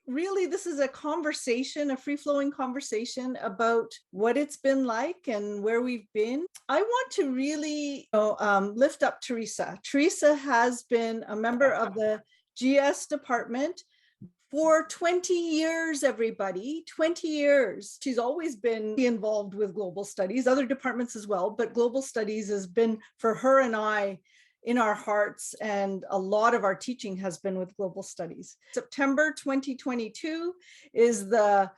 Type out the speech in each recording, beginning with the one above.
really, this is a conversation, a free-flowing conversation about what it's been like and where we've been. I want to really lift up Theresa. Theresa has been a member of the GS department for 20 years, everybody, 20 years. She's always been involved with global studies, other departments as well, but global studies has been for her and I in our hearts, and a lot of our teaching has been with global studies. September 2022 is the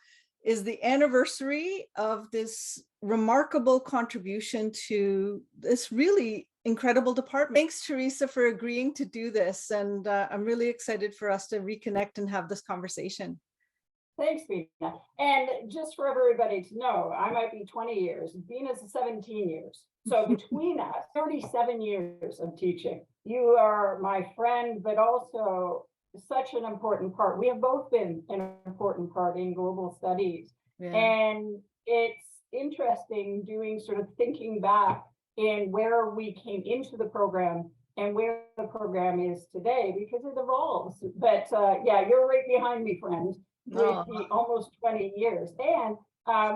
anniversary of this remarkable contribution to this really incredible department. Thanks, Theresa, for agreeing to do this. And I'm really excited for us to reconnect and have this conversation. Thanks, Bina. And just for everybody to know, I might be 20 years, Bina's 17 years. So between us, 37 years of teaching. You are my friend, but also such an important part. We have both been an important part in global studies. Yeah. And it's interesting doing sort of thinking back in where we came into the program and where the program is today, because it evolves. But yeah, you're right behind me, friend, with the almost 20 years. And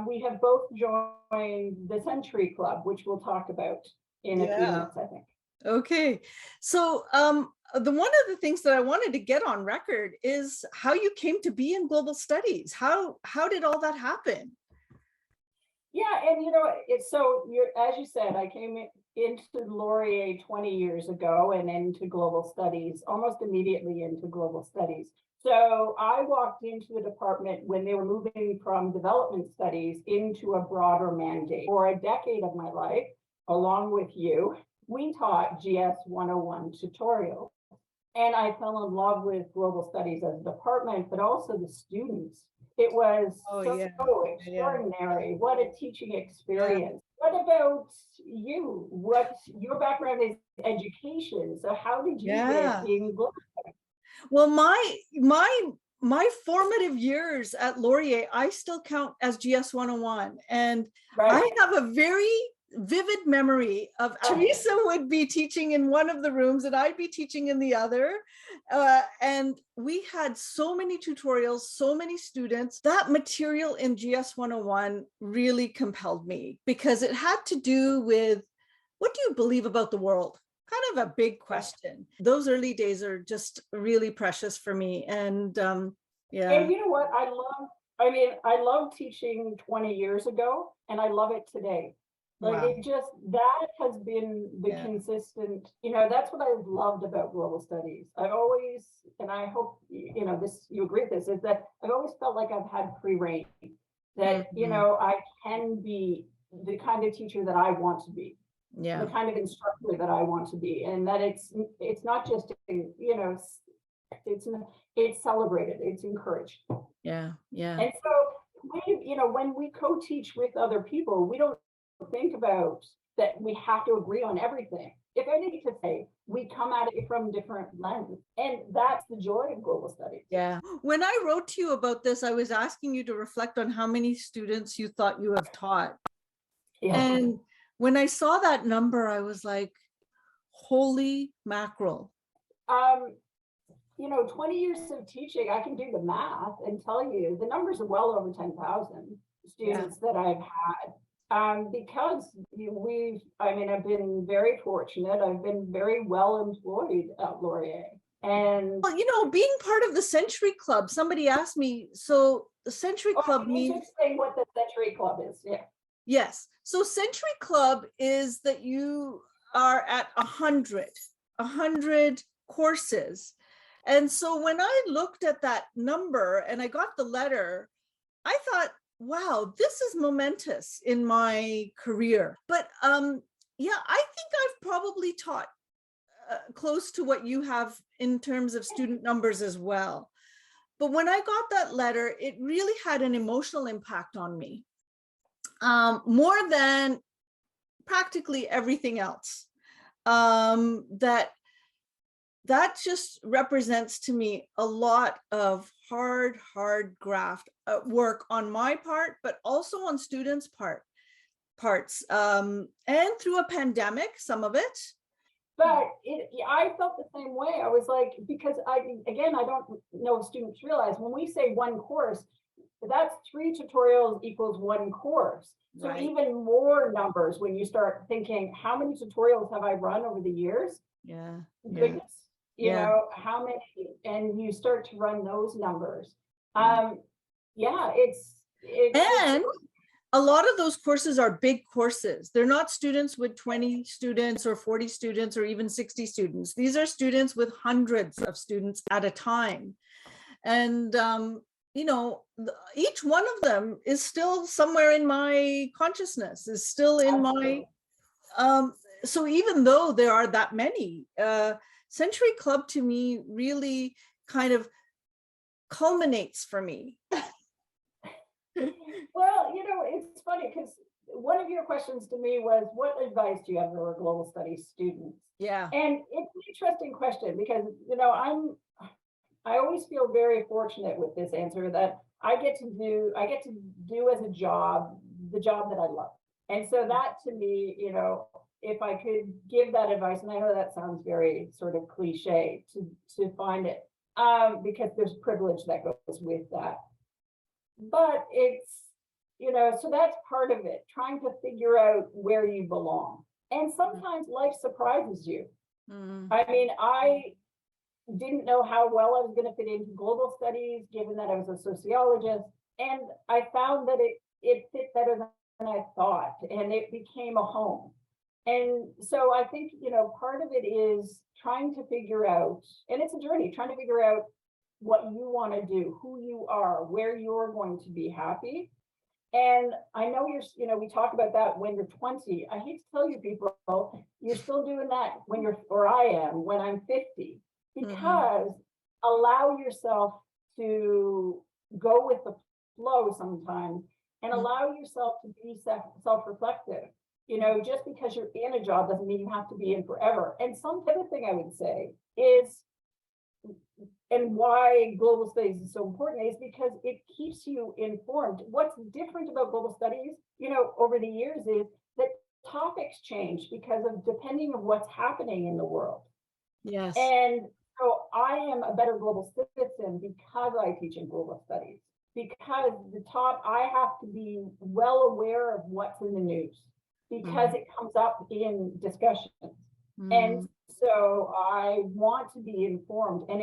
we have both joined the Century Club, which we'll talk about in a few minutes, I think. Okay, so one of the things that I wanted to get on record is how you came to be in global studies. How did all that happen? Yeah, and so as you said, I came into Laurier 20 years ago and into global studies, almost immediately into global studies. So I walked into the department when they were moving from development studies into a broader mandate. For a decade of my life, along with you, we taught GS 101 tutorials. And I fell in love with global studies as a department, but also the students. It was so extraordinary. What a teaching experience. What about you? What your background is education. So how did you get in global studies? Well, my formative years at Laurier, I still count as GS 101. And I have a very vivid memory of Theresa would be teaching in one of the rooms and I'd be teaching in the other. And we had so many tutorials, so many students. That material in GS 101 really compelled me because it had to do with, what do you believe about the world? Kind of a big question. Those early days are just really precious for me. And yeah. And you know what? I love teaching 20 years ago and I love it today. Like it just, that has been the consistent, that's what I've loved about global studies. I've always, and I hope, you agree with this, is that I've always felt like I've had free reign, that, I can be the kind of teacher that I want to be. The kind of instructor that I want to be, and that it's not just it's celebrated, it's encouraged. And so when we co-teach with other people, we don't think about that we have to agree on everything. If I need to say, we come at it from different lenses, and that's the joy of global studies. When I wrote to you about this, I was asking you to reflect on how many students you thought you have taught. And when I saw that number, I was like, holy mackerel. 20 years of teaching, I can do the math and tell you the numbers are well over 10,000 students that I've had. Because I've been very fortunate. I've been very well employed at Laurier. And being part of the Century Club, somebody asked me, so the Century Club means. Just explain what the Century Club is. Yes. So Century Club is that you are at 100 courses. And so when I looked at that number and I got the letter, I thought, wow, this is momentous in my career. But I think I've probably taught close to what you have in terms of student numbers as well. But when I got that letter, it really had an emotional impact on me. More than practically everything else. That just represents to me a lot of hard graft work on my part, but also on students' parts, and through a pandemic, some of it. But I felt the same way. I was like, because I don't know if students realize when we say one course, that's 3 tutorials equals 1 course. So Right. even more numbers when you start thinking, how many tutorials have I run over the years? Yeah. Goodness, you Yeah. know, how many, and you start to run those numbers. Yeah. Yeah, And a lot of those courses are big courses. They're not students with 20 students or 40 students or even 60 students. These are students with hundreds of students at a time. And, you know, each one of them is still somewhere in my consciousness, is still in my, so even though there are that many, Century Club to me really kind of culminates for me. well, you know, it's funny because one of your questions to me was, what advice do you have for global studies students? Yeah. And it's an interesting question because, you know, I always feel very fortunate with this answer that I get to do as a job, the job that I love. And so that to me, you know, if I could give that advice, and I know that sounds very sort of cliche to find it, because there's privilege that goes with that. But it's, you know, so that's part of it, trying to figure out where you belong. And sometimes life surprises you. I mean, I didn't know how well I was going to fit into global studies, given that I was a sociologist. And I found that it fit better than I thought, and it became a home. And so I think, you know, part of it is trying to figure out, and it's a journey, trying to figure out what you want to do, who you are, where you're going to be happy. And I know you know, we talk about that when you're 20. I hate to tell you people, you're still doing that when or I am, when I'm 50, because allow yourself to go with the flow sometimes and allow yourself to be self-reflective. You know, just because you're in a job doesn't mean you have to be in forever. And some other thing I would say is, and why global studies is so important is because it keeps you informed. What's different about global studies, you know, over the years is that topics change because of depending on what's happening in the world. Yes. And so I am a better global citizen because I teach in global studies, because I have to be well aware of what's in the news because it comes up in discussions. And so I want to be informed, and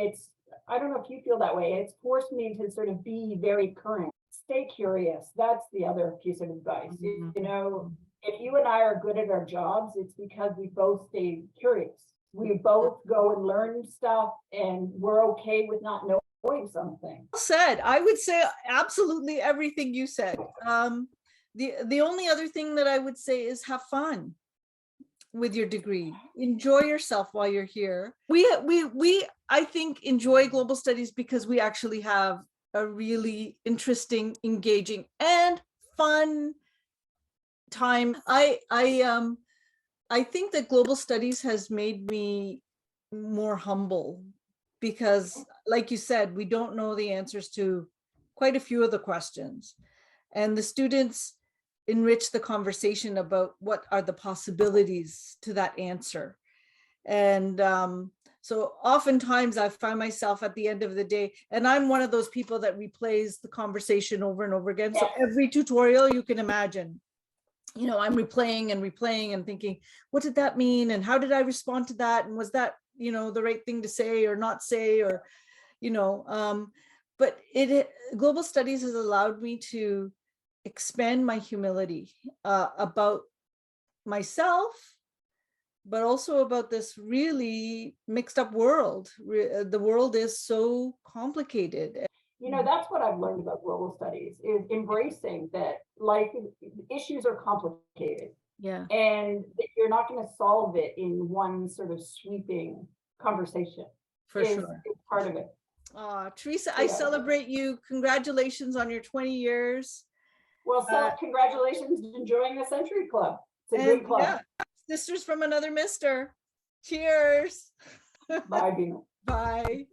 I don't know if you feel that way. It's forced me to sort of be very current, stay curious. That's the other piece of advice. You know, if you and I are good at our jobs, it's because we both stay curious. We both go and learn stuff, and we're okay with not knowing something. Well said. I would say absolutely everything you said. The only other thing that I would say is have fun with your degree. Enjoy yourself while you're here. We I think enjoy global studies because we actually have a really interesting, engaging, and fun time. I think that global studies has made me more humble because, like you said, we don't know the answers to quite a few of the questions, and the students enrich the conversation about what are the possibilities to that answer. And so oftentimes I find myself at the end of the day, and I'm one of those people that replays the conversation over and over again. So every tutorial you can imagine, you know, I'm replaying and thinking, what did that mean? And how did I respond to that? And was that, you know, the right thing to say or not say, or, you know, but global studies has allowed me to expand my humility about myself, but also about this really mixed up world. The world is so complicated. You know, that's what I've learned about global studies is embracing that life issues are complicated. Yeah. And that you're not going to solve it in one sort of sweeping conversation. For sure. It's part of it. Theresa, I celebrate you. Congratulations on your 20 years. Well, so congratulations enjoying the Century Club. It's a good club. Yeah, sisters from another mister. Cheers. Bye, Bina. Bye.